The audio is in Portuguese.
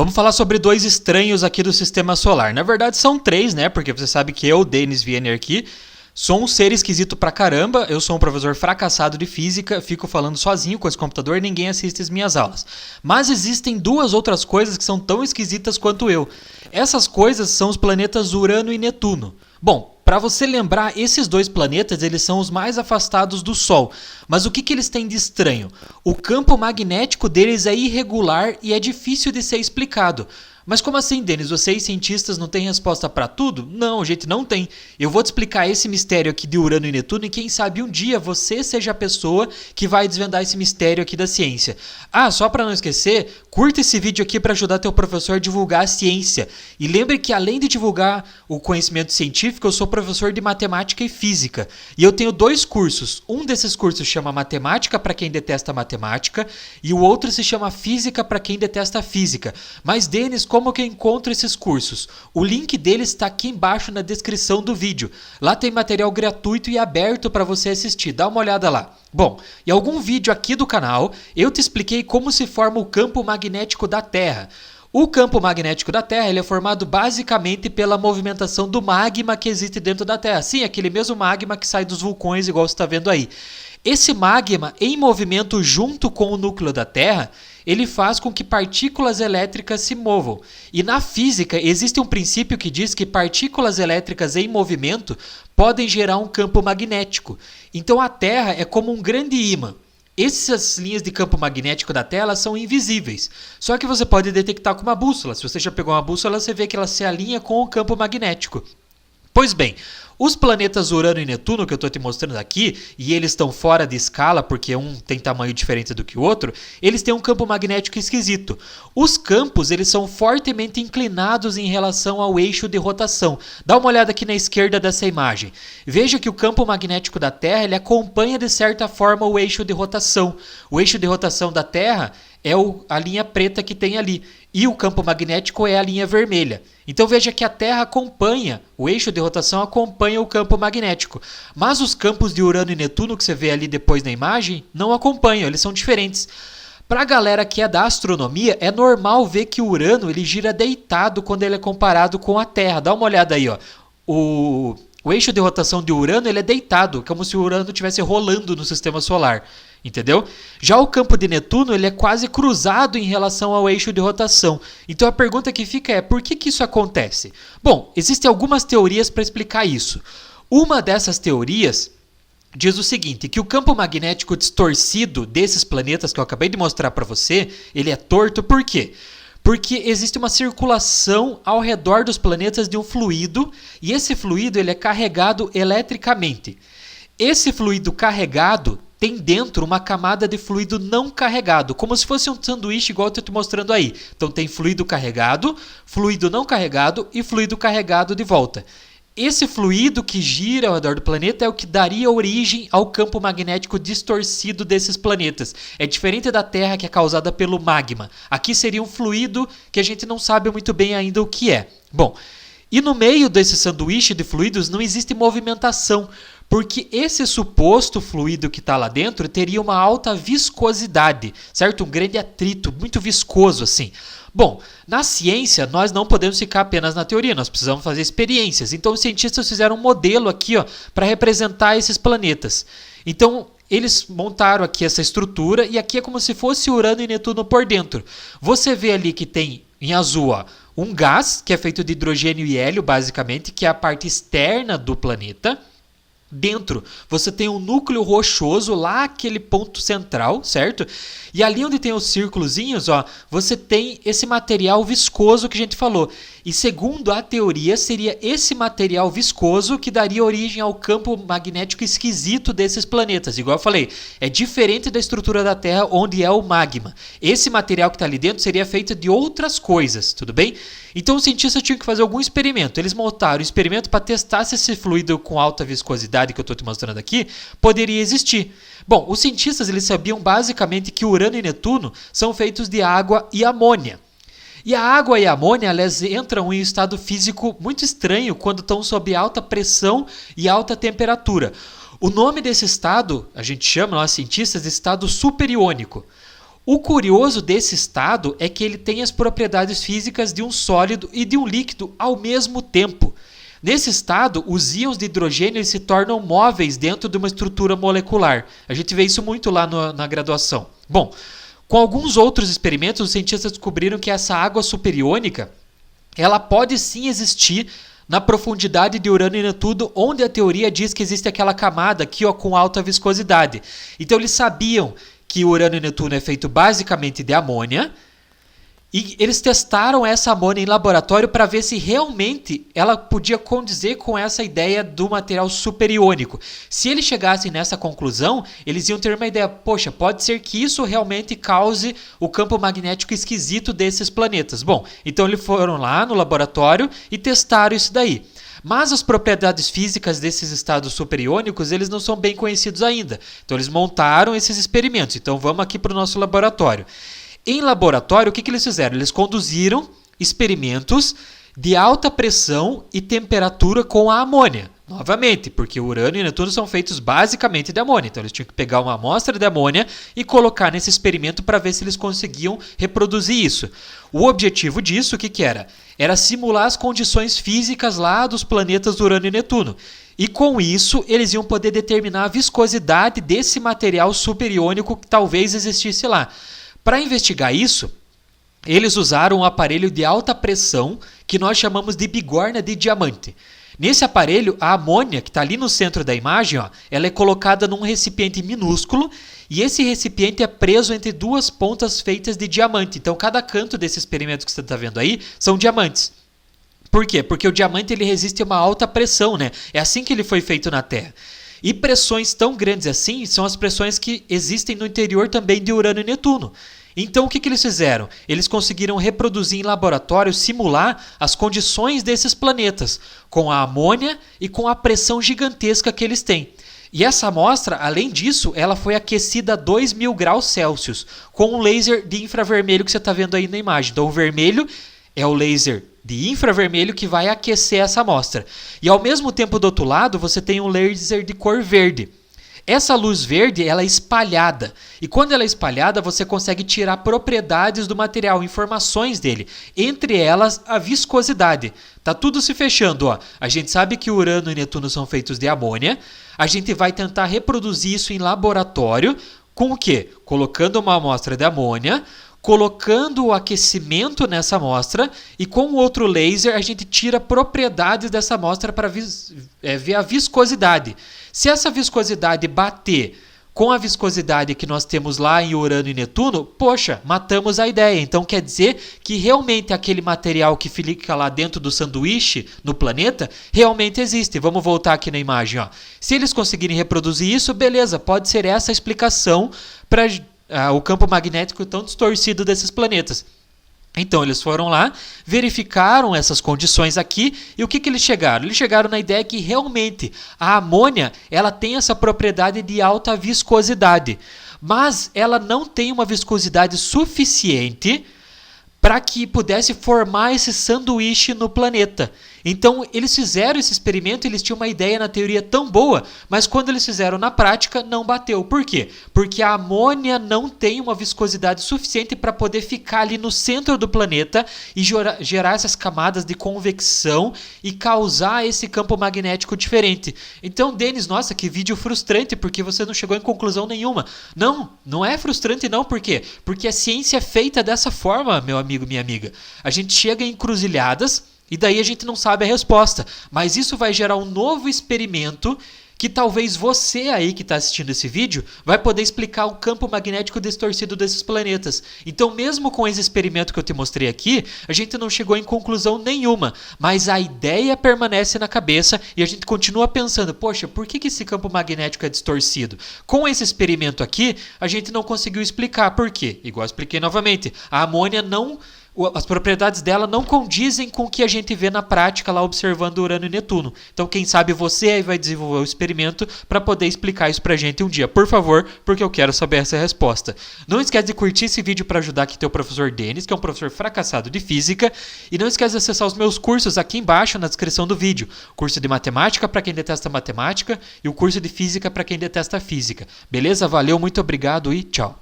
Vamos falar sobre dois estranhos aqui do Sistema Solar. Na verdade são três, né? Porque você sabe que eu, Denis Viener aqui, sou um ser esquisito pra caramba. Eu sou um professor fracassado de física, fico falando sozinho com esse computador e ninguém assiste as minhas aulas. Mas existem duas outras coisas que são tão esquisitas quanto eu. Essas coisas são os planetas Urano e Netuno. Bom, para você lembrar, esses dois planetas eles são os mais afastados do Sol. Mas o que eles têm de estranho? O campo magnético deles é irregular e é difícil de ser explicado. Mas como assim, Denis? Vocês cientistas não têm resposta para tudo? Não, gente, não tem. Eu vou te explicar esse mistério aqui de Urano e Netuno e quem sabe um dia você seja a pessoa que vai desvendar esse mistério aqui da ciência. Ah, só para não esquecer, curta esse vídeo aqui para ajudar teu professor a divulgar a ciência. E lembre que além de divulgar o conhecimento científico, eu sou professor de matemática e física. E eu tenho dois cursos. Um desses cursos chama Matemática para quem detesta matemática e o outro se chama Física para quem detesta física. Mas, Denis, como que eu encontro esses cursos? O link deles está aqui embaixo na descrição do vídeo. Lá tem material gratuito e aberto para você assistir. Dá uma olhada lá. Bom, em algum vídeo aqui do canal, eu te expliquei como se forma o campo magnético da Terra. O campo magnético da Terra ele é formado basicamente pela movimentação do magma que existe dentro da Terra. Sim, aquele mesmo magma que sai dos vulcões, igual você está vendo aí. Esse magma em movimento junto com o núcleo da Terra, ele faz com que partículas elétricas se movam. E na física existe um princípio que diz que partículas elétricas em movimento podem gerar um campo magnético. Então a Terra é como um grande ímã. Essas linhas de campo magnético da Terra são invisíveis. Só que você pode detectar com uma bússola. Se você já pegou uma bússola, você vê que ela se alinha com o campo magnético. Pois bem, os planetas Urano e Netuno que eu estou te mostrando aqui, e eles estão fora de escala porque um tem tamanho diferente do que o outro, eles têm um campo magnético esquisito. Os campos eles são fortemente inclinados em relação ao eixo de rotação. Dá uma olhada aqui na esquerda dessa imagem. Veja que o campo magnético da Terra ele acompanha de certa forma o eixo de rotação. O eixo de rotação da Terra é a linha preta que tem ali. E o campo magnético é a linha vermelha. Então veja que a Terra acompanha, o eixo de rotação acompanha o campo magnético. Mas os campos de Urano e Netuno que você vê ali depois na imagem, não acompanham, eles são diferentes. Para a galera que é da astronomia, é normal ver que o Urano ele gira deitado quando ele é comparado com a Terra. Dá uma olhada aí, ó. O eixo de rotação de Urano ele é deitado, como se o Urano estivesse rolando no sistema solar. Entendeu? Já o campo de Netuno ele é quase cruzado em relação ao eixo de rotação. Então a pergunta que fica é, por que isso acontece? Bom, existem algumas teorias para explicar isso. Uma dessas teorias diz o seguinte, que o campo magnético distorcido desses planetas que eu acabei de mostrar para você, ele é torto, por quê? Porque existe uma circulação ao redor dos planetas de um fluido e esse fluido ele é carregado eletricamente. Esse fluido carregado tem dentro uma camada de fluido não carregado, como se fosse um sanduíche igual eu estou te mostrando aí. Então tem fluido carregado, fluido não carregado e fluido carregado de volta. Esse fluido que gira ao redor do planeta é o que daria origem ao campo magnético distorcido desses planetas. É diferente da Terra que é causada pelo magma. Aqui seria um fluido que a gente não sabe muito bem ainda o que é. Bom, e no meio desse sanduíche de fluidos não existe movimentação, porque esse suposto fluido que está lá dentro teria uma alta viscosidade, certo? Um grande atrito, muito viscoso assim. Bom, na ciência nós não podemos ficar apenas na teoria, nós precisamos fazer experiências. Então os cientistas fizeram um modelo aqui para representar esses planetas. Então eles montaram aqui essa estrutura e aqui é como se fosse Urano e Netuno por dentro. Você vê ali que tem em azul um gás que é feito de hidrogênio e hélio basicamente, que é a parte externa do planeta. Dentro você tem um núcleo rochoso, lá aquele ponto central, certo? E ali onde tem os círculozinhos, você tem esse material viscoso que a gente falou. E segundo a teoria, seria esse material viscoso que daria origem ao campo magnético esquisito desses planetas. Igual eu falei, é diferente da estrutura da Terra, onde é o magma. Esse material que está ali dentro seria feito de outras coisas, tudo bem? Então os cientistas tinham que fazer algum experimento. Eles montaram um experimento para testar se esse fluido com alta viscosidade que eu estou te mostrando aqui poderia existir. Bom, os cientistas eles sabiam basicamente que Urano e Netuno são feitos de água e amônia. E a água e a amônia elas entram em um estado físico muito estranho quando estão sob alta pressão e alta temperatura. O nome desse estado, a gente chama, nós cientistas, de estado superiônico. O curioso desse estado é que ele tem as propriedades físicas de um sólido e de um líquido ao mesmo tempo. Nesse estado, os íons de hidrogênio se tornam móveis dentro de uma estrutura molecular. A gente vê isso muito lá na graduação. Bom, com alguns outros experimentos, os cientistas descobriram que essa água superiônica ela pode sim existir na profundidade de Urano e Netuno, onde a teoria diz que existe aquela camada aqui ó, com alta viscosidade. Então eles sabiam que Urano e Netuno é feito basicamente de amônia, e eles testaram essa amônia em laboratório para ver se realmente ela podia condizer com essa ideia do material superiônico. Se eles chegassem nessa conclusão, eles iam ter uma ideia, poxa, pode ser que isso realmente cause o campo magnético esquisito desses planetas. Bom, então eles foram lá no laboratório e testaram isso daí. Mas as propriedades físicas desses estados superiônicos, eles não são bem conhecidos ainda. Então eles montaram esses experimentos. Então vamos aqui para o nosso laboratório. Em laboratório, o que eles fizeram? Eles conduziram experimentos de alta pressão e temperatura com a amônia. Novamente, porque o Urano e o Netuno são feitos basicamente de amônia. Então, eles tinham que pegar uma amostra de amônia e colocar nesse experimento para ver se eles conseguiam reproduzir isso. O objetivo disso, o que era? Era simular as condições físicas lá dos planetas Urano e Netuno. E com isso, eles iam poder determinar a viscosidade desse material superiônico que talvez existisse lá. Para investigar isso, eles usaram um aparelho de alta pressão que nós chamamos de bigorna de diamante. Nesse aparelho, a amônia, que está ali no centro da imagem, ó, ela é colocada num recipiente minúsculo e esse recipiente é preso entre duas pontas feitas de diamante. Então, cada canto desse experimento que você está vendo aí são diamantes. Por quê? Porque o diamante ele resiste a uma alta pressão, né? É assim que ele foi feito na Terra. E pressões tão grandes assim são as pressões que existem no interior também de Urano e Netuno. Então o que eles fizeram? Eles conseguiram reproduzir em laboratório, simular as condições desses planetas, com a amônia e com a pressão gigantesca que eles têm. E essa amostra, além disso, ela foi aquecida a 2.000 graus Celsius, com um laser de infravermelho que você está vendo aí na imagem. Então o vermelho é o laser de infravermelho que vai aquecer essa amostra. E ao mesmo tempo do outro lado você tem um laser de cor verde. Essa luz verde ela é espalhada e quando ela é espalhada você consegue tirar propriedades do material, informações dele, entre elas a viscosidade. Tá tudo se fechando, ó. A gente sabe que Urano e Netuno são feitos de amônia. A gente vai tentar reproduzir isso em laboratório com o quê? Colocando uma amostra de amônia, colocando o aquecimento nessa amostra e com o outro laser a gente tira propriedades dessa amostra para ver a viscosidade. Se essa viscosidade bater com a viscosidade que nós temos lá em Urano e Netuno, poxa, matamos a ideia. Então quer dizer que realmente aquele material que fica lá dentro do sanduíche no planeta realmente existe. Vamos voltar aqui na imagem. Ó. Se eles conseguirem reproduzir isso, beleza, pode ser essa a explicação para o campo magnético tão distorcido desses planetas. Então eles foram lá, verificaram essas condições aqui e o que eles chegaram? Eles chegaram na ideia que realmente a amônia ela tem essa propriedade de alta viscosidade, mas ela não tem uma viscosidade suficiente para que pudesse formar esse sanduíche no planeta. Então, eles fizeram esse experimento, eles tinham uma ideia na teoria tão boa, mas quando eles fizeram na prática, não bateu. Por quê? Porque a amônia não tem uma viscosidade suficiente para poder ficar ali no centro do planeta e gerar essas camadas de convecção e causar esse campo magnético diferente. Então, Denis, nossa, que vídeo frustrante, porque você não chegou em conclusão nenhuma. Não, não é frustrante não, por quê? Porque a ciência é feita dessa forma, meu amigo, minha amiga. A gente chega em encruzilhadas, e daí a gente não sabe a resposta. Mas isso vai gerar um novo experimento que talvez você aí que está assistindo esse vídeo vai poder explicar o campo magnético distorcido desses planetas. Então mesmo com esse experimento que eu te mostrei aqui, a gente não chegou em conclusão nenhuma. Mas a ideia permanece na cabeça e a gente continua pensando, poxa, por que esse campo magnético é distorcido? Com esse experimento aqui, a gente não conseguiu explicar por quê. Igual eu expliquei novamente, a amônia não... As propriedades dela não condizem com o que a gente vê na prática lá observando Urano e Netuno. Então quem sabe você aí vai desenvolver o experimento para poder explicar isso pra gente um dia, por favor, porque eu quero saber essa resposta. Não esquece de curtir esse vídeo para ajudar aqui teu professor Denis, que é um professor fracassado de física, e não esquece de acessar os meus cursos aqui embaixo na descrição do vídeo. Curso de matemática para quem detesta matemática e o curso de física para quem detesta física. Beleza? Valeu, muito obrigado e tchau.